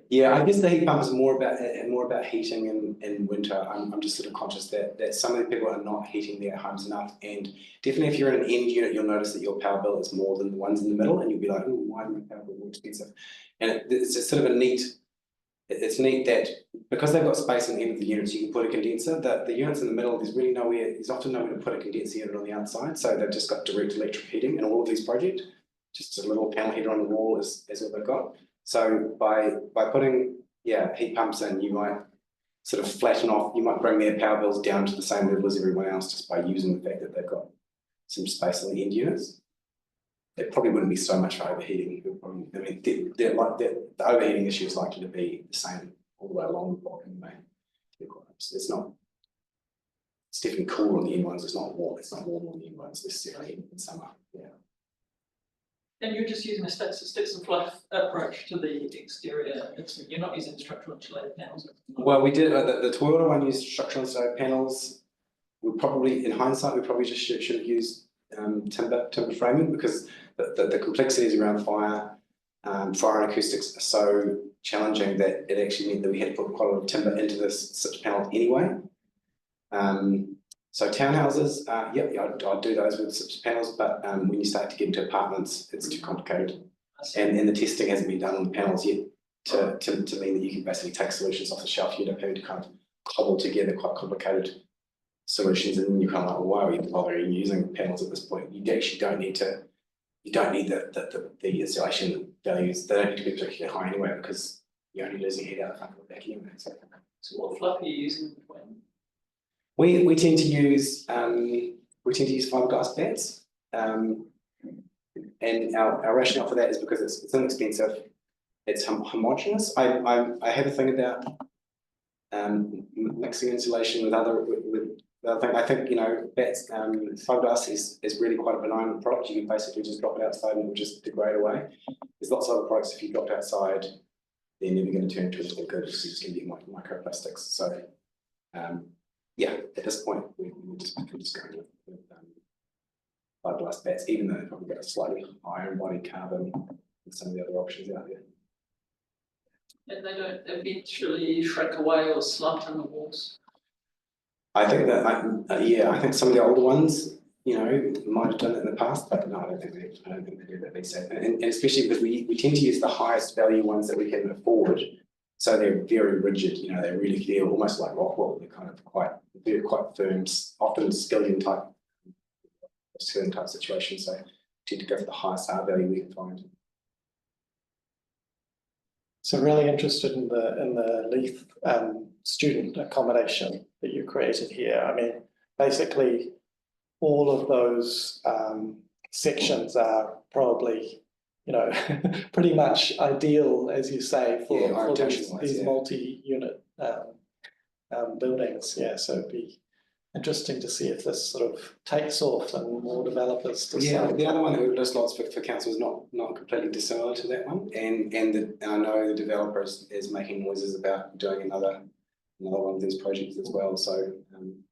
Yeah, I guess the heat pump is more about heating in winter. I'm just sort of conscious that some of the people are not heating their homes enough, and definitely if you're in an end unit, you'll notice that your power bill is more than the ones in the middle, and you'll be like, oh, why is my power bill more expensive? And it's just sort of it's neat that because they've got space in the end of the units, you can put a condenser. The units in the middle, there's often nowhere to put a condenser unit on the outside, so they've just got direct electric heating in all of these projects. Just a little panel heater on the wall is what they've got. So by putting heat pumps in, you might sort of flatten off. You might bring their power bills down to the same level as everyone else just by using the fact that they've got some space in the end units. It probably wouldn't be so much for overheating. I mean, the overheating issue is likely to be the same all the way along the block anyway. It's not. It's definitely cool on the end ones. It's not warm. It's not warm on the end ones necessarily in summer. Yeah. And you're just using a sticks and fluff approach to the exterior. You're not using structural insulated panels. Well, we did the Toyota one used structural insulated panels. We probably, in hindsight, we probably just should have used timber framing, because the complexities around fire and acoustics are so challenging that it actually meant that we had to put quite a lot of timber into this SIPS panel anyway. So townhouses, I'd do those with SIPS panels, but when you start to get into apartments, it's too complicated, and the testing hasn't been done on the panels yet to mean that you can basically take solutions off the shelf. You end up having to kind of cobble together quite complicated solutions, and then you're kind of like, well, why are we bothering using panels at this point? You actually don't need to. You don't need the insulation values. They don't need to be particularly high anyway, because you're only losing heat out the front and the back anyway. So what fluff are you using between? We tend to use fiberglass bats, and our rationale for that is because it's inexpensive, it's homogeneous. I have a thing about mixing insulation with other things. I think bats, fiberglass is really quite a benign product. You can basically just drop it outside and it will just degrade away. There's lots of other products, if you dropped outside, they're never going to turn into anything good. It's just going to be microplastics. So yeah, at this point, we're just going with fiberglass bats, even though they probably got a slightly higher embodied carbon than some of the other options out there. And they don't eventually shrink away or slump in the walls? I think that, I think some of the older ones, might have done it in the past, but no, I don't think they do that these days. And especially because we tend to use the highest value ones that we can afford. So they're very rigid, they really feel almost like rock wool. They're kind of quite firm, often skillion type situation. So tend to go for the highest R value we can find. So really interested in the Leith student accommodation that you created here. I mean, basically all of those sections are probably pretty much ideal, as you say, for these multi-unit buildings. Yeah, so it'd be interesting to see if this sort of takes off and more developers decide. Yeah, the other one that we've listed lots for council is not completely dissimilar to that one, and I know the developer is making noises about doing another one of these projects as well. So, and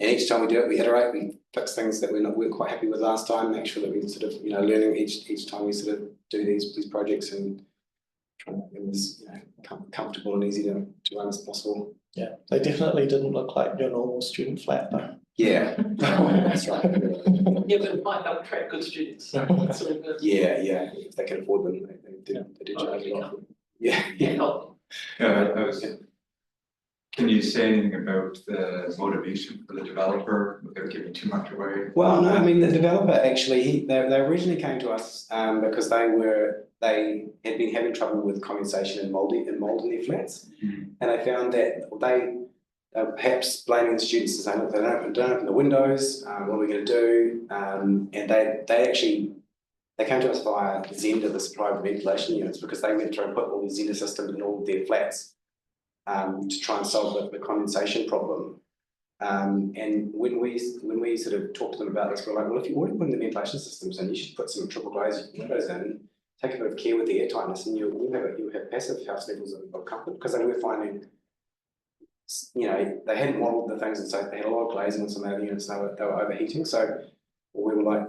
each time we do it, we iterate, we fix things that we're quite happy with last time. Make sure that we sort of learning each time we sort of do these projects and try to make them as comfortable and easy to run as possible. Yeah, they definitely didn't look like your normal student flat though. Yeah, that's right. Yeah, but it might help attract good students. Yeah, if they can afford them, they do charge a lot. Yeah. Can you say anything about the motivation for the developer without giving too much away? Well, no, I mean the developer actually they originally came to us because they had been having trouble with condensation and mold in their flats, and they found that they perhaps blaming the students and saying, look, they don't open the windows. What are we going to do? And they came to us via Zenda, the supplier of ventilation units, because they went through and put all the Zenda systems in all of their flats to try and solve the condensation problem. And when we sort of talked to them about this, we're like, well, if you're already putting the ventilation systems in, you should put some triple glazed windows in, take a bit of care with the air tightness, and you'll have passive house levels of comfort, because they were finding, they hadn't modelled the things, and so they had a lot of glazing on some of the units, and they were overheating. So we were like,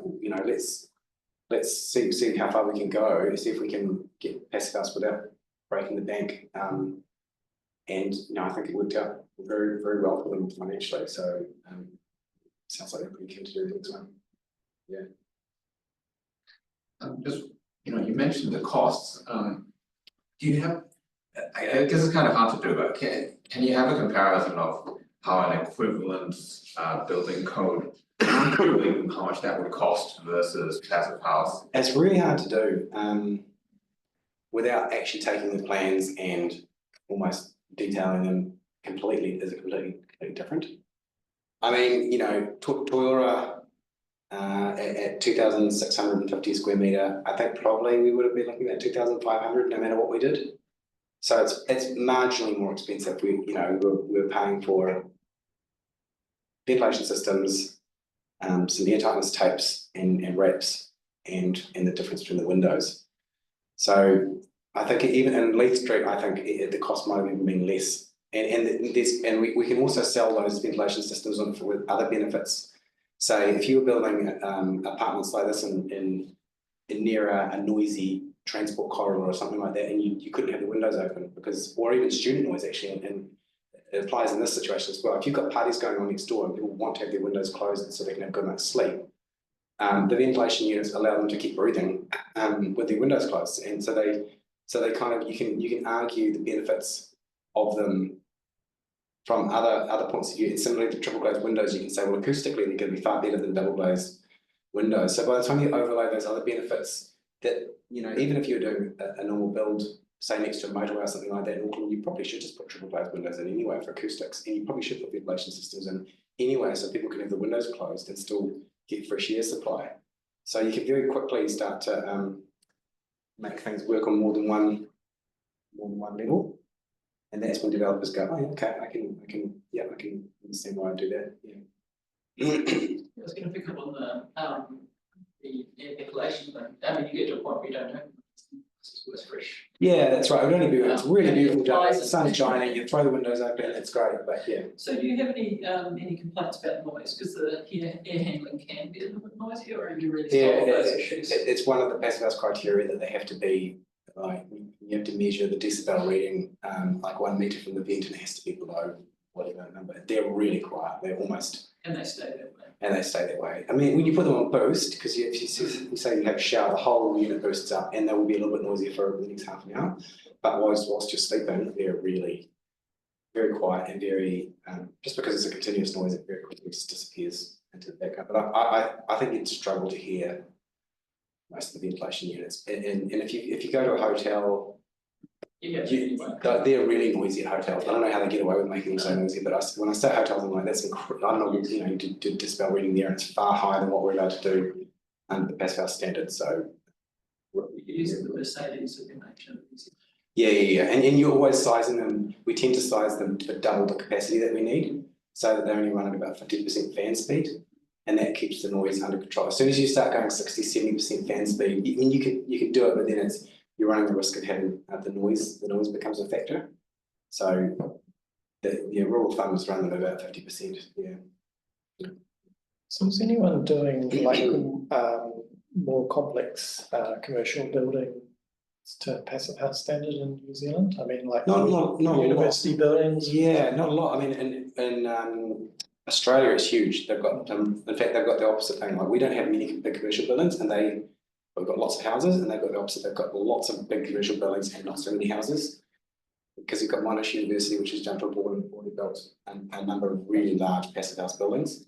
let's see how far we can go, see if we can get passive house without breaking the bank. And I think it worked out very, very well for them financially. So sounds like they're pretty keen to do the next one. Yeah. Just you mentioned the costs. Do you have? I guess it's kind of hard to do, but can you have a comparison of how an equivalent building code, how much that would cost versus passive house? It's really hard to do without actually taking the plans and almost detailing them completely. Is it completely different? I mean, Toyota at 2,650 square metre, I think probably we would have been looking at 2,500 no matter what we did. So it's marginally more expensive. We're paying for ventilation systems, some air tightness tapes and wraps, and the difference between the windows. So I think even in Leith Street, I think the cost might have even been less. And we can also sell those ventilation systems with other benefits. Say if you were building apartments like this in near a noisy transport corridor or something like that, and you couldn't have the windows open or even student noise actually, and it applies in this situation as well. If you've got parties going on next door and people want to have their windows closed so they can have good night's sleep, the ventilation units allow them to keep breathing with their windows closed, and so they kind of you can argue the benefits of them from other points of view. And similarly, the triple glazed windows, you can say, well, acoustically they're going to be far better than double glazed windows. So by the time you overlay those other benefits, that even if you're doing a normal build, say next to a motorway or something like that in Auckland, you probably should just put triple glazed windows in anyway for acoustics, and you probably should put ventilation systems in anyway, so people can have the windows closed and still get fresh air supply. So you can very quickly start to make things work on more than one level, and that's when developers go, oh, okay, I can understand why I do that. Yeah. I was going to pick up on the ventilation thing. I mean, you get to a point where you don't know. It's fresh. Yeah, that's right. It's really beautiful day. The sun's shining. You throw the windows open. It's great. But yeah. So do you have any complaints about noise? Because the air handling can be a little bit noisy, or are you really solving those issues? It's one of the passive house criteria that they have to be. Like you have to measure the decibel reading, like 1 metre from the vent, and it has to be below whatever number. They're really quiet. They're almost. And they stay that way. And they stay that way. I mean, when you put them on boost, because if you say you have a shower, the whole unit boosts up, and they will be a little bit noisier for the next half an hour. But whilst you're sleeping, they're really very quiet and very, just because it's a continuous noise, it very quickly just disappears into the background. But I think you'd struggle to hear most of the ventilation units. And if you go to a hotel, they're really noisy at hotels. I don't know how they get away with making them so noisy, but when I stay at hotels, I'm like, that's incredible. I don't know, you do decibel reading there, and it's far higher than what we're allowed to do under the passive house standard. So you're using the Mercedes of your nature. Yeah. And you're always sizing them. We tend to size them for double the capacity that we need. so that they only run at about 50% fan speed, and that keeps the noise under control. As soon as you start going 60-70% fan speed, you can do it, but then you're running the risk of having the noise becomes a factor. So the rule of thumb is run at about 50%. Yeah. So is anyone doing like more complex commercial building to passive house standard in New Zealand? I mean, like Not university buildings. Yeah, not a lot. I mean, in Australia, it's huge. They've got, in fact, they've got the opposite thing. Like we don't have many big commercial buildings, and they've got lots of houses, and they've got the opposite. They've got lots of big commercial buildings and not so many houses, because you've got Monash University, which has jumped on board and already built a number of really large passive house buildings.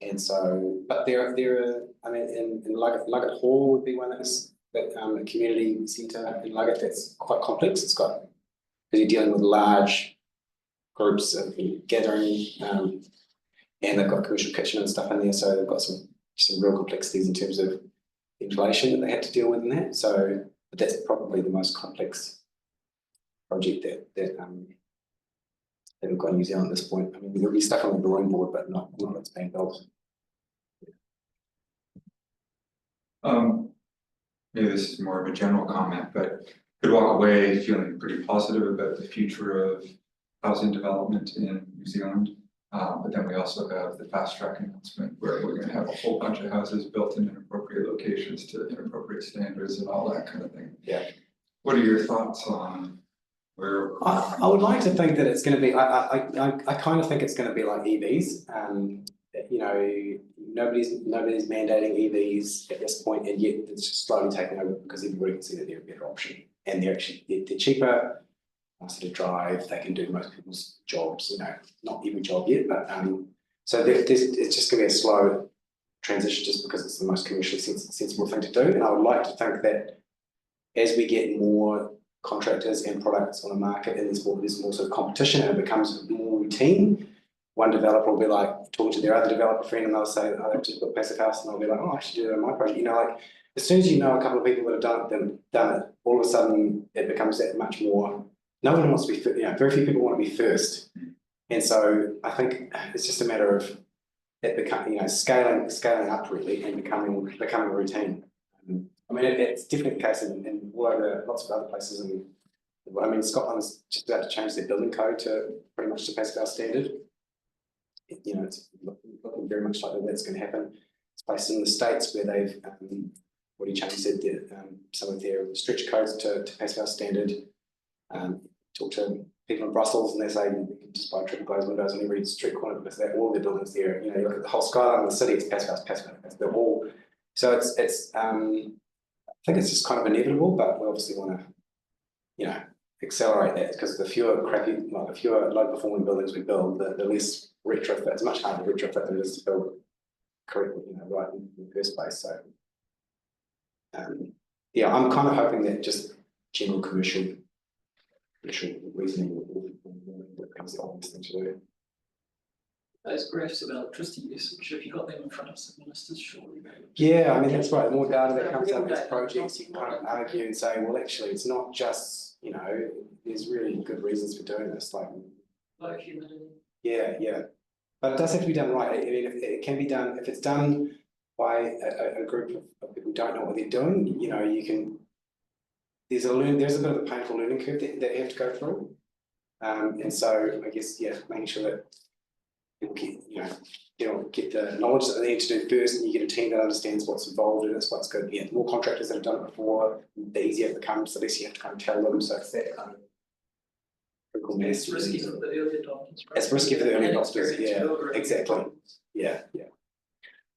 And so, but there are, I mean, in Luggett Hall would be one that a community centre in Luggett that's quite complex. It's got, because you're dealing with large groups of gathering, and they've got commercial kitchen and stuff in there, so they've got some real complexities in terms of ventilation that they had to deal with in that. So, but that's probably the most complex project that we've got in New Zealand at this point. I mean, there'll be stuff on the drawing board, but not that's being built. Maybe this is more of a general comment, but could walk away feeling pretty positive about the future of housing development in New Zealand. But then we also have the fast track announcement where we're going to have a whole bunch of houses built in inappropriate locations to inappropriate standards and all that kind of thing. Yeah. What are your thoughts on where? I would like to think that it's going to be. I kind of think it's going to be like EVs. You know, nobody's mandating EVs at this point, and yet it's just slowly taking over because everybody can see that they're a better option, and they're cheaper, nicer to drive. They can do most people's jobs. You know, not every job yet, but so it's just going to be a slow transition, just because it's the most commercially sensible thing to do. And I would like to think that as we get more contractors and products on the market, and there's more sort of competition, and it becomes more routine. One developer will be like talking to their other developer friend, and they'll say, "Oh, they've just built a passive house," and they'll be like, "Oh, I should do that on my project." You know, like as soon as you know a couple of people that have done it, all of a sudden it becomes that much more. No one wants to be, very few people want to be first, and so I think it's just a matter of it becoming, scaling up really, and becoming a routine. I mean, it's definitely the case in all over lots of other places, and I mean, Scotland's just about to change their building code to pretty much the passive house standard. You know, it's looking very much like that's going to happen. It's places in the States where they've already changed some of their stretch codes to passive house standard. Talk to people in Brussels, and they say you can just buy triple glazed windows on every street corner because all their buildings there. You know, you look at the whole skyline of the city, it's passive house. They're all. So it's I think it's just kind of inevitable, but we obviously want to, accelerate that, because the fewer low performing buildings we build, the less retrofit. It's much harder to retrofit than it is to build correctly, right in the first place. So, yeah, I'm kind of hoping that just general commercial reasoning becomes the obvious thing to do. Those graphs of electricity usage, if you got them in front of some ministers, surely. Yeah, I mean, that's right. The more data that comes out of these projects, you can kind of argue and say, well, actually, it's not just, there's really good reasons for doing this. Like, Low humidity. Yeah. But it does have to be done right. I mean, it can be done, if it's done by a group of people who don't know what they're doing, you can, there's a bit of a painful learning curve that you have to go through. And so I guess, making sure that people get the knowledge that they need to do first, and you get a team that understands what's involved and it's what's good. Yeah, the more contractors that have done it before, the easier it becomes, the less you have to kind of tell them. So it's that kind of critical mass. It's risky for the early adopters. It's risky for the early adopters, yeah, exactly. Yeah.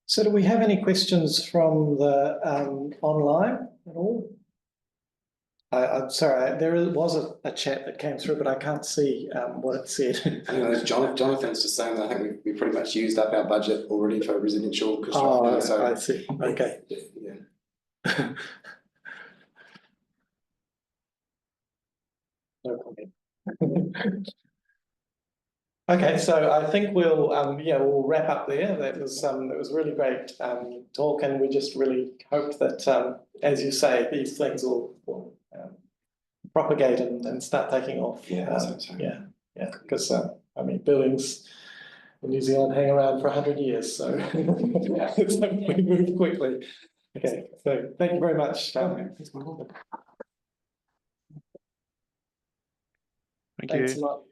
So do we have any questions from the online at all? I'm sorry, there was a chat that came through, but I can't see what it said. I know Jonathan's just saying that I think we pretty much used up our budget already for residential construction. Oh, so I see. Okay. Yeah. No comment. Okay, so I think we'll wrap up there. That was really great talk, and we just really hope that, as you say, these things will propagate and start taking off. Yeah, because I mean, buildings in New Zealand hang around for 100 years, so we move quickly. Okay, so thank you very much. Thank Thanks you. a lot.